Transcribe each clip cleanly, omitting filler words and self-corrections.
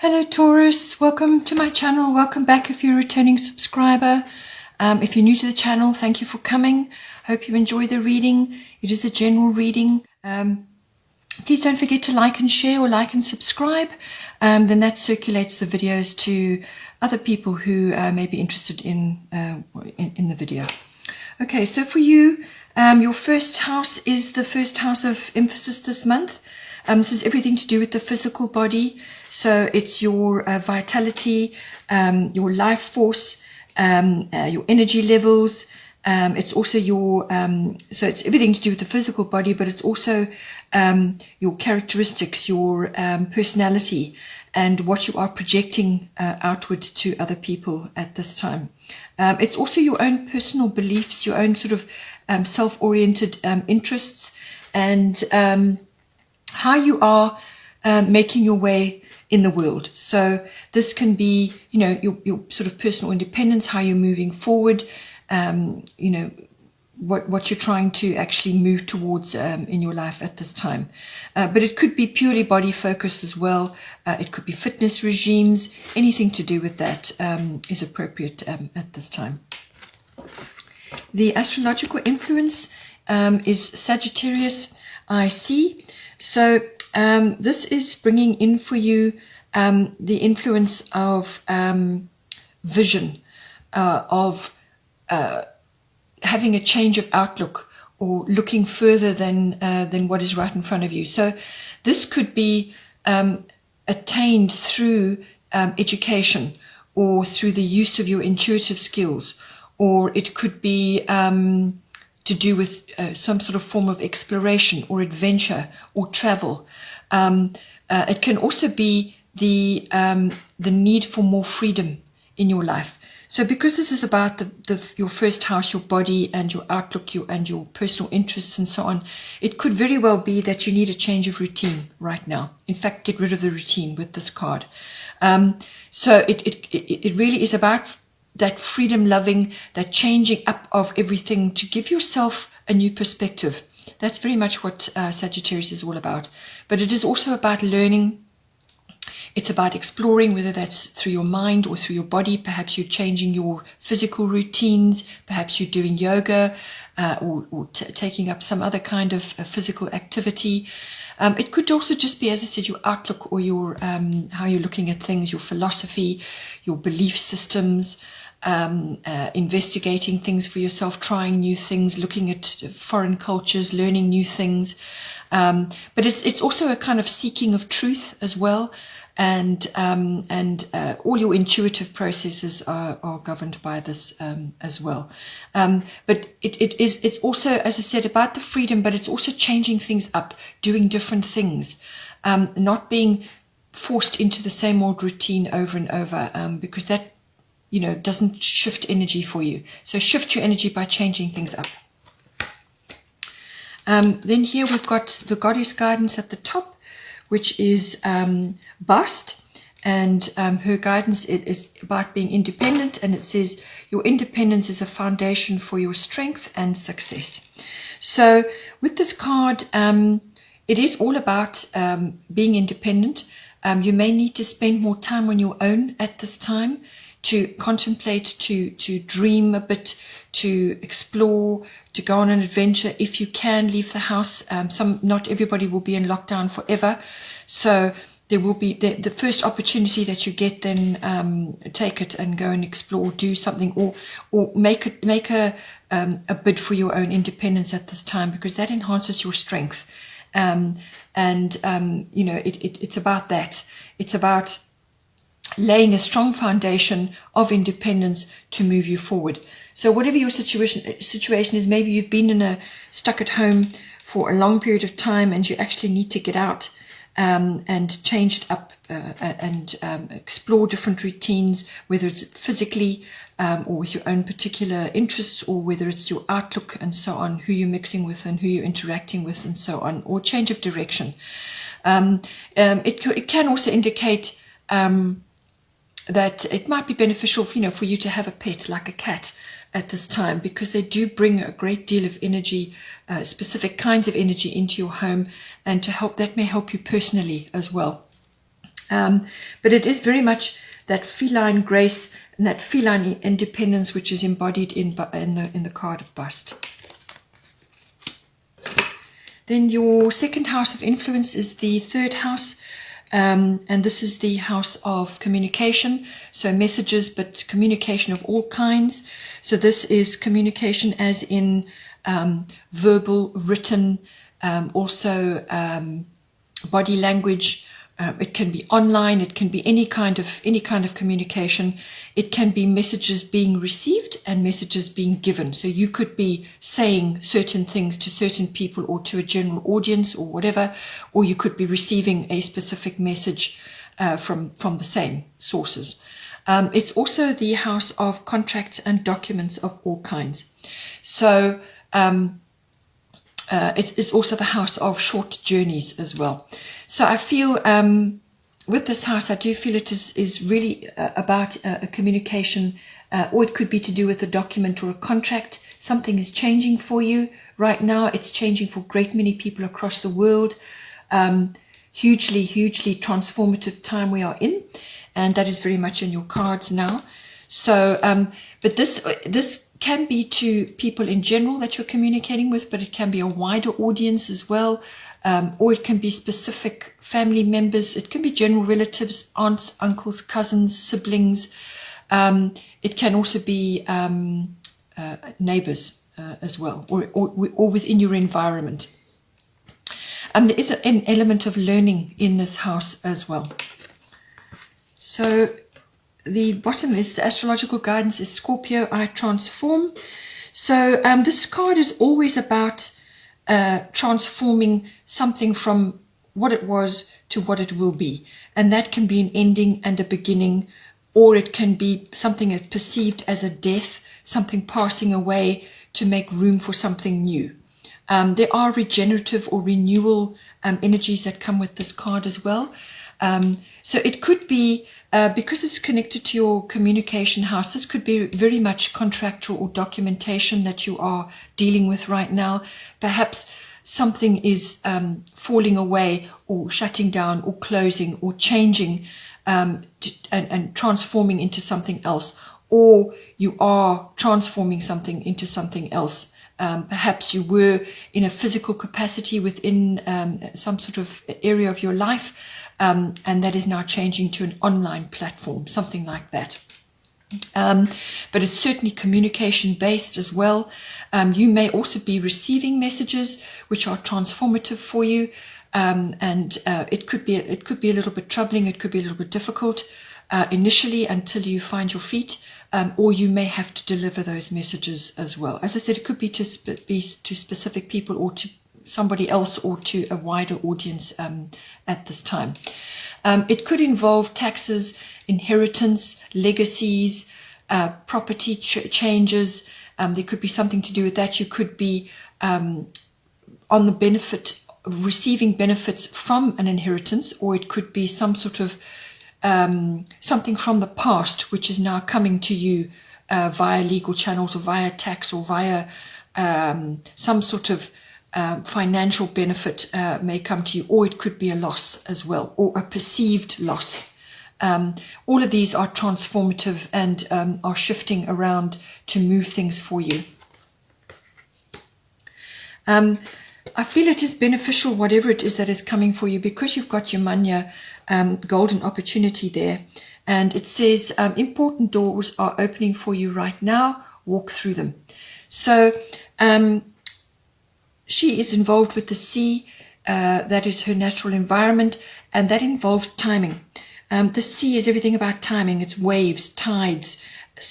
Hello Taurus, welcome to my channel. Welcome back if you're a returning subscriber. If you're new to the channel, thank you for coming. Hope you enjoy the reading. It is a general reading. Please don't forget to like and share, or like and subscribe. Then that circulates the videos to other people who may be interested in the video. Okay, so for you, your first house is the first house of emphasis this month. This is everything to do with the physical body. So it's your vitality, your life force, your energy levels. It's also your, so it's everything to do with the physical body, but it's also your characteristics, your personality, and what you are projecting outward to other people at this time. It's also your own personal beliefs, your own sort of self-oriented interests, and how you are making your way in the world. So this can be, you know, your sort of personal independence, how you're moving forward, you know, what you're trying to actually move towards in your life at this time. But it could be purely body focused as well. It could be fitness regimes. Anything to do with that is appropriate at this time. The astrological influence is Sagittarius IC. So this is bringing in for you the influence of vision, of having a change of outlook, or looking further than what is right in front of you. So this could be attained through education, or through the use of your intuitive skills, or it could be to do with some sort of form of exploration or adventure or travel. It can also be the need for more freedom in your life. So because this is about your first house, your body and your outlook, and your personal interests and so on, it could very well be that you need a change of routine right now. In fact, get rid of the routine with this card. So it really is about that freedom loving, that changing up of everything to give yourself a new perspective. That's very much what Sagittarius is all about. But it is also about learning. It's about exploring, whether that's through your mind or through your body. Perhaps you're changing your physical routines. Perhaps you're doing yoga or taking up some other kind of physical activity. It could also just be, as I said, your outlook, or your how you're looking at things, your philosophy, your belief systems, investigating things for yourself, trying new things, looking at foreign cultures, learning new things. But it's also a kind of seeking of truth as well. And all your intuitive processes are governed by this as well. But it's also, as I said, about the freedom, but it's also changing things up, doing different things, not being forced into the same old routine over and over, because that, you know, doesn't shift energy for you. So shift your energy by changing things up. Then here we've got the goddess guidance at the top, which is Bast, and her guidance is about being independent, and it says your independence is a foundation for your strength and success. So with this card, it is all about being independent. You may need to spend more time on your own at this time, to contemplate, to dream a bit, to explore, to go on an adventure. If you can leave the house, not everybody will be in lockdown forever, so there will be the first opportunity that you get, then take it and go and explore, do something, or make a bid for your own independence at this time, because that enhances your strength. You know, it's about that. It's about laying a strong foundation of independence to move you forward. So whatever your situation is, maybe you've been stuck at home for a long period of time, and you actually need to get out and change it up and explore different routines, whether it's physically or with your own particular interests, or whether it's your outlook and so on, who you're mixing with and who you're interacting with and so on, or change of direction. It can also indicate that it might be beneficial, you know, for you to have a pet like a cat at this time, because they do bring a great deal of energy, specific kinds of energy into your home, and that may help you personally as well. But it is very much that feline grace and that feline independence which is embodied in the card of bust. Then your second house of influence is the third house, and this is the house of communication, so messages, but communication of all kinds. So this is communication as in verbal, written, also body language. It can be online. It can be any kind of communication. It can be messages being received and messages being given. So you could be saying certain things to certain people or to a general audience or whatever, or you could be receiving a specific message from the same sources. It's also the house of contracts and documents of all kinds. So it's also the house of short journeys as well. So I feel with this house, I do feel it is really about a communication, or it could be to do with a document or a contract. Something is changing for you right now. It's changing for a great many people across the world. Hugely, hugely transformative time we are in, and that is very much in your cards now. So, but this can be to people in general that you're communicating with, but it can be a wider audience as well, or it can be specific family members. It can be general relatives, aunts, uncles, cousins, siblings. It can also be neighbors as well, or within your environment. There is an element of learning in this house as well. So the bottom is the astrological guidance is Scorpio, I transform. So this card is always about transforming something from what it was to what it will be. And that can be an ending and a beginning, or it can be something that's perceived as a death, something passing away to make room for something new. There are regenerative or renewal energies that come with this card as well. So it could be, because it's connected to your communication house, this could be very much contractual or documentation that you are dealing with right now. Perhaps something is falling away or shutting down or closing or changing and transforming into something else, or you are transforming something into something else. Perhaps you were in a physical capacity within some sort of area of your life, and that is now changing to an online platform, something like that. But it's certainly communication based as well. You may also be receiving messages which are transformative for you, and it could be a little bit troubling. It could be a little bit difficult initially until you find your feet. Or you may have to deliver those messages as well. As I said, it could be to specific people or to somebody else or to a wider audience at this time. It could involve taxes, inheritance, legacies, property changes. There could be something to do with that. You could be on the benefit, receiving benefits from an inheritance, or it could be some sort of something from the past which is now coming to you via legal channels or via tax or via some sort of financial benefit may come to you, or it could be a loss as well, or a perceived loss. All of these are transformative and are shifting around to move things for you. I feel it is beneficial, whatever it is that is coming for you, because you've got your Manya golden opportunity there. And it says, important doors are opening for you right now. Walk through them. So she is involved with the sea. That is her natural environment. And that involves timing. The sea is everything about timing. It's waves, tides,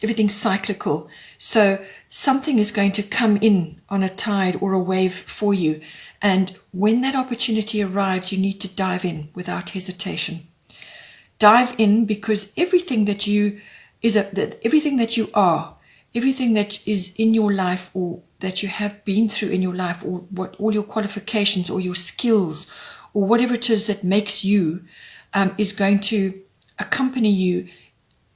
everything cyclical. So something is going to come in on a tide or a wave for you. And when that opportunity arrives, you need to dive in without hesitation. Dive in, because everything that you everything that you are, everything that is in your life or that you have been through in your life, or what all your qualifications or your skills or whatever it is that makes you, is going to accompany you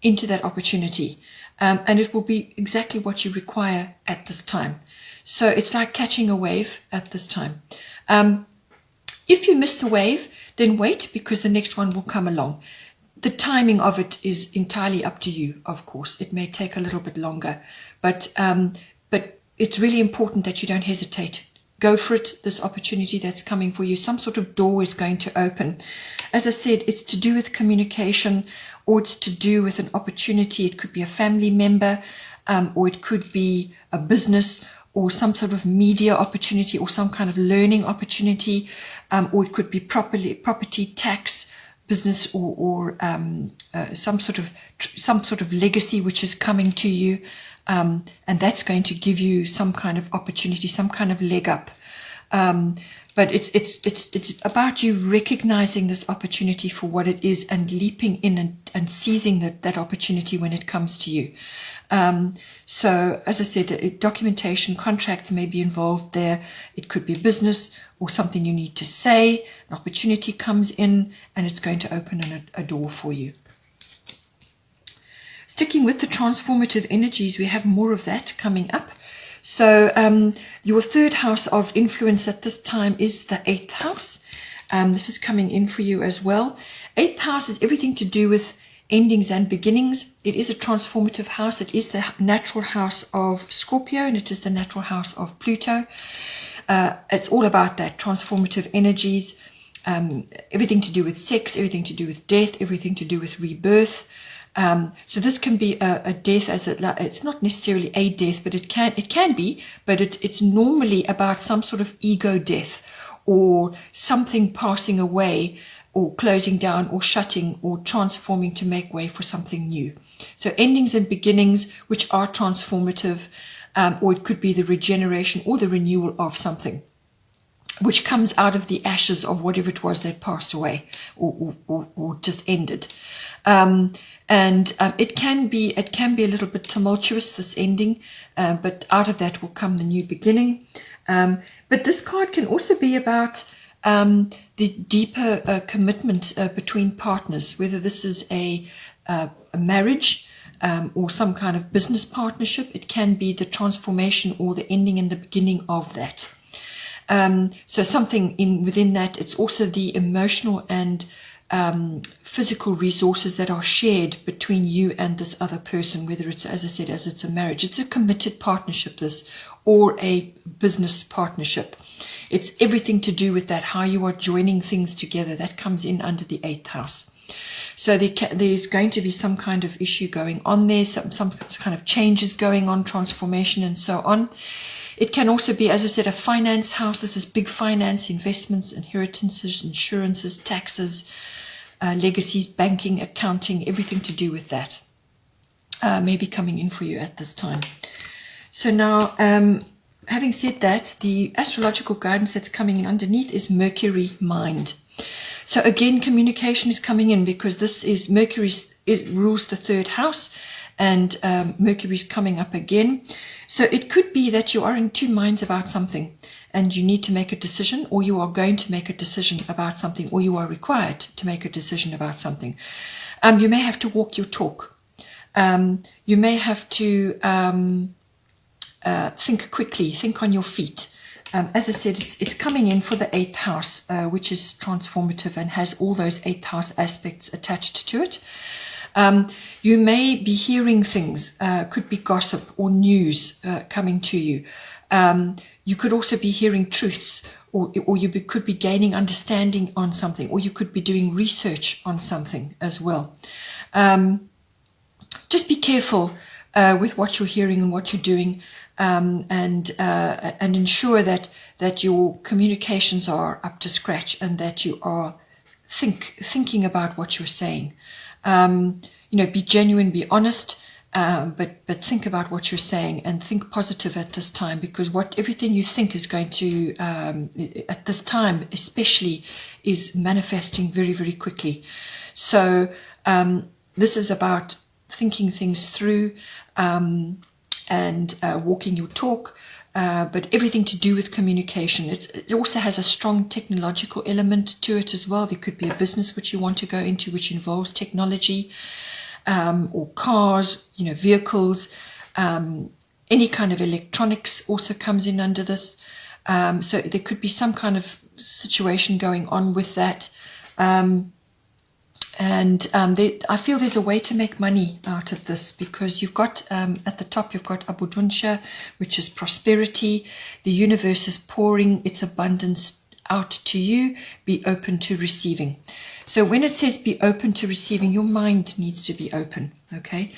into that opportunity. And it will be exactly what you require at this time. So it's like catching a wave at this time. If you miss the wave, then wait, because the next one will come along. The timing of it is entirely up to you, of course. It may take a little bit longer, but it's really important that you don't hesitate. Go for it, this opportunity that's coming for you. Some sort of door is going to open. As I said, it's to do with communication, or it's to do with an opportunity. It could be a family member, or it could be a business, or some sort of media opportunity, or some kind of learning opportunity, or it could be property, tax, business, or some sort of legacy which is coming to you, and that's going to give you some kind of opportunity, some kind of leg up. But it's about you recognizing this opportunity for what it is, and leaping in and seizing that opportunity when it comes to you. So, as I said, documentation, contracts may be involved there. It could be business or something you need to say. An opportunity comes in, and it's going to open a door for you. Sticking with the transformative energies, we have more of that coming up. So your third house of influence at this time is the 8th house. This is coming in for you as well. 8th house is everything to do with endings and beginnings. It is a transformative house. It is the natural house of Scorpio, and it is the natural house of Pluto. It's all about that, transformative energies, everything to do with sex, everything to do with death, everything to do with rebirth. So this can be a death, it's not necessarily a death, but it can be, but it's normally about some sort of ego death, or something passing away, or closing down, or shutting, or transforming to make way for something new. So endings and beginnings, which are transformative, or it could be the regeneration or the renewal of something, which comes out of the ashes of whatever it was that passed away or just ended. And it can be a little bit tumultuous, this ending, but out of that will come the new beginning. But this card can also be about the deeper commitment between partners, whether this is a marriage or some kind of business partnership. It can be the transformation or the ending and the beginning of that. So something within that. It's also the emotional and physical resources that are shared between you and this other person, whether it's, as I said, as it's a marriage. It's a committed partnership, this, or a business partnership. It's everything to do with that, how you are joining things together. That comes in under the 8th house. So there's going to be some kind of issue going on there, some kind of changes going on, transformation and so on. It can also be, as I said, a finance house. This is big finance, investments, inheritances, insurances, taxes, legacies, banking, accounting, everything to do with that may be coming in for you at this time. So now, having said that, the astrological guidance that's coming in underneath is Mercury mind. So again, communication is coming in, because this is Mercury rules the 3rd house, and Mercury's coming up again. So it could be that you are in two minds about something, and you need to make a decision, or you are going to make a decision about something, or you are required to make a decision about something. You may have to walk your talk. You may have to think quickly, think on your feet. As I said, it's coming in for the 8th house, which is transformative and has all those 8th house aspects attached to it. You may be hearing things, could be gossip or news coming to you. You could also be hearing truths, or you could be gaining understanding on something, or you could be doing research on something as well. Just be careful with what you're hearing and what you're doing, and ensure that your communications are up to scratch, and that you are thinking about what you're saying. Be genuine, be honest, but think about what you're saying, and think positive at this time, because everything you think is going to, at this time especially, is manifesting very, very quickly. So this is about thinking things through, and walking your talk, but everything to do with communication. It also has a strong technological element to it as well. There could be a business which you want to go into, which involves technology, or cars, vehicles, any kind of electronics also comes in under this. So there could be some kind of situation going on with that. I feel there's a way to make money out of this, because you've got at the top, you've got abundancia, which is prosperity. The universe is pouring its abundance out to you. Be open to receiving. So when it says be open to receiving, your mind needs to be open, okay?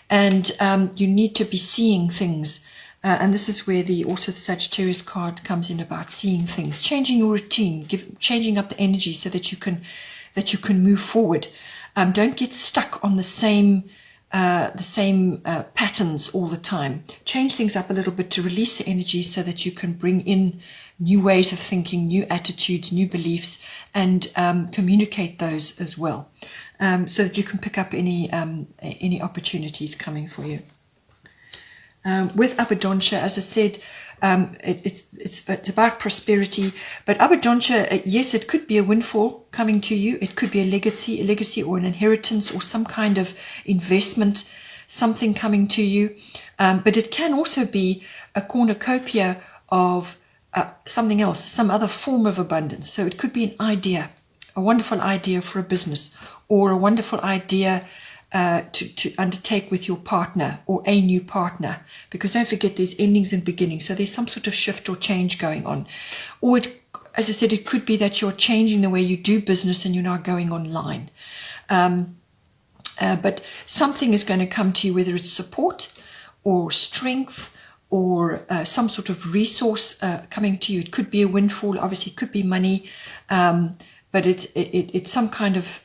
And you need to be seeing things. And this is where also the Sagittarius card comes in, about seeing things, changing your routine, changing up the energy so that you can move forward. Don't get stuck on the same patterns all the time. Change things up a little bit to release the energy so that you can bring in new ways of thinking, new attitudes, new beliefs, and communicate those as well, so that you can pick up any opportunities coming for you. With abundancia, as I said, it's about prosperity. But abundancia, yes, it could be a windfall coming to you. It could be a legacy or an inheritance or some kind of investment, something coming to you. But it can also be a cornucopia of something else, some other form of abundance. So it could be an idea, a wonderful idea for a business, or a wonderful idea to undertake with your partner, or a new partner, because don't forget there's endings and beginnings, so there's some sort of shift or change going on. Or as I said, it could be that you're changing the way you do business and you're now going online, but something is going to come to you, whether it's support or strength or some sort of resource coming to you. It could be a windfall, obviously it could be money, but it's some kind of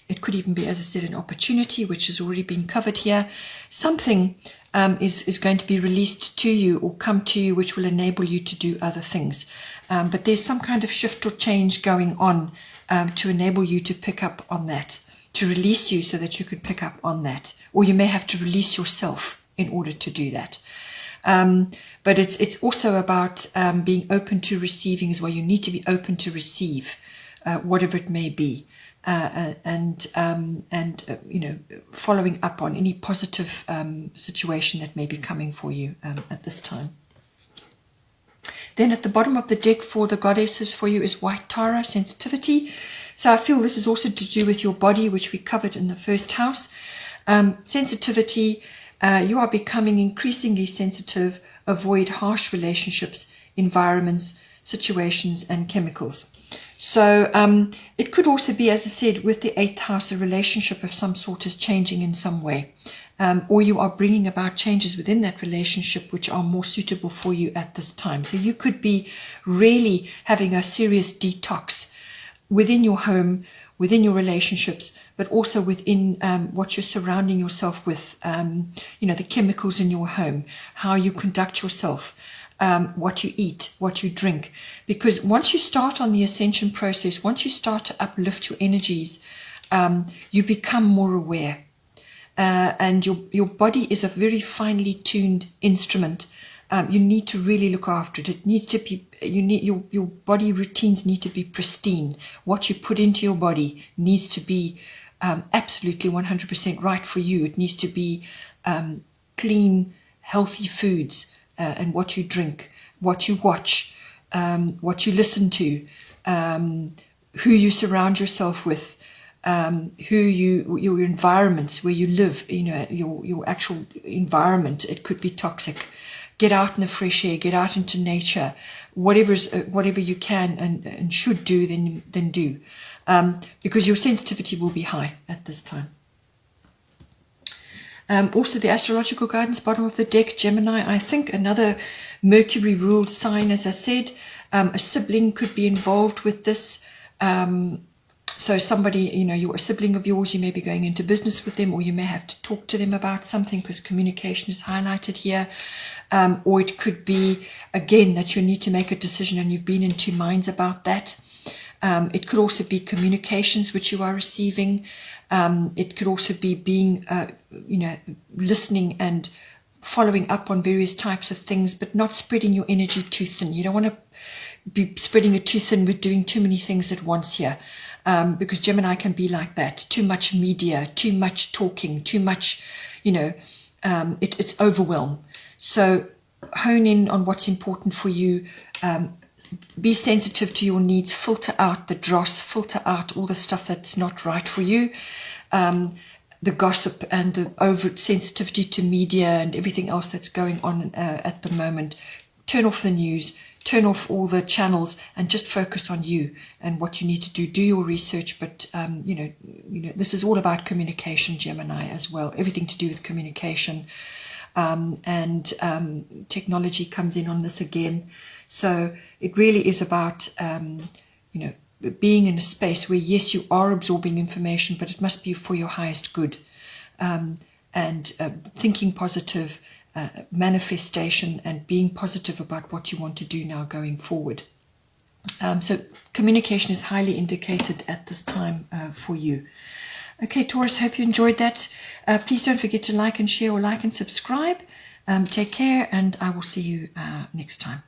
it could even be, as I said, an opportunity, which has already been covered here. Something is going to be released to you or come to you, which will enable you to do other things. But there's some kind of shift or change going on to enable you to pick up on that, to release you so that you could pick up on that. Or you may have to release yourself in order to do that. But it's also about being open to receiving as well. You need to be open to receive whatever it may be. And following up on any positive situation that may be coming for you at this time. Then at the bottom of the deck for the goddesses for you is White Tara, sensitivity. So I feel this is also to do with your body, which we covered in the first house. Sensitivity, you are becoming increasingly sensitive. Avoid harsh relationships, environments, situations, and chemicals. So it could also be, as I said, with the 8th house, a relationship of some sort is changing in some way. Or you are bringing about changes within that relationship which are more suitable for you at this time. So you could be really having a serious detox within your home, within your relationships, but also within what you're surrounding yourself with, the chemicals in your home, how you conduct yourself, what you eat, what you drink. Because once you start on the ascension process, once you start to uplift your energies, you become more aware. And your body is a very finely tuned instrument. You need to really look after it. It needs to be, your body routines need to be pristine. What you put into your body needs to be absolutely 100% right for you. It needs to be clean, healthy foods, and what you drink, what you watch, what you listen to, who you surround yourself with, your environments where you live, your actual environment. It could be toxic. Get out in the fresh air, get out into nature, whatever you can and should do, then do, because your sensitivity will be high at this time. Also the astrological guidance, bottom of the deck, Gemini, I think another Mercury ruled sign, as I said. A sibling could be involved with this. So somebody, a sibling of yours, you may be going into business with them, or you may have to talk to them about something because communication is highlighted here. Or it could be, again, that you need to make a decision and you've been in two minds about that. It could also be communications which you are receiving. It could also be being, listening and following up on various types of things, but not spreading your energy too thin. You don't want to be spreading it too thin with doing too many things at once here, because Gemini can be like that. Too much media, too much talking, too much, it's overwhelm. So hone in on what's important for you. be sensitive to your needs, filter out the dross, filter out all the stuff that's not right for you, the gossip and the oversensitivity to media and everything else that's going on at the moment. Turn off the news, turn off all the channels, and just focus on you and what you need to do. Do your research, but you know, this is all about communication, Gemini, as well. Everything to do with communication, and technology comes in on this again. So it really is about you know, being in a space where, yes, you are absorbing information, but it must be for your highest good, and thinking positive. Manifestation and being positive about what you want to do now going forward. So communication is highly indicated at this time for you. Okay, Taurus, hope you enjoyed that. Please don't forget to like and share, or like and subscribe. Take care, and I will see you next time.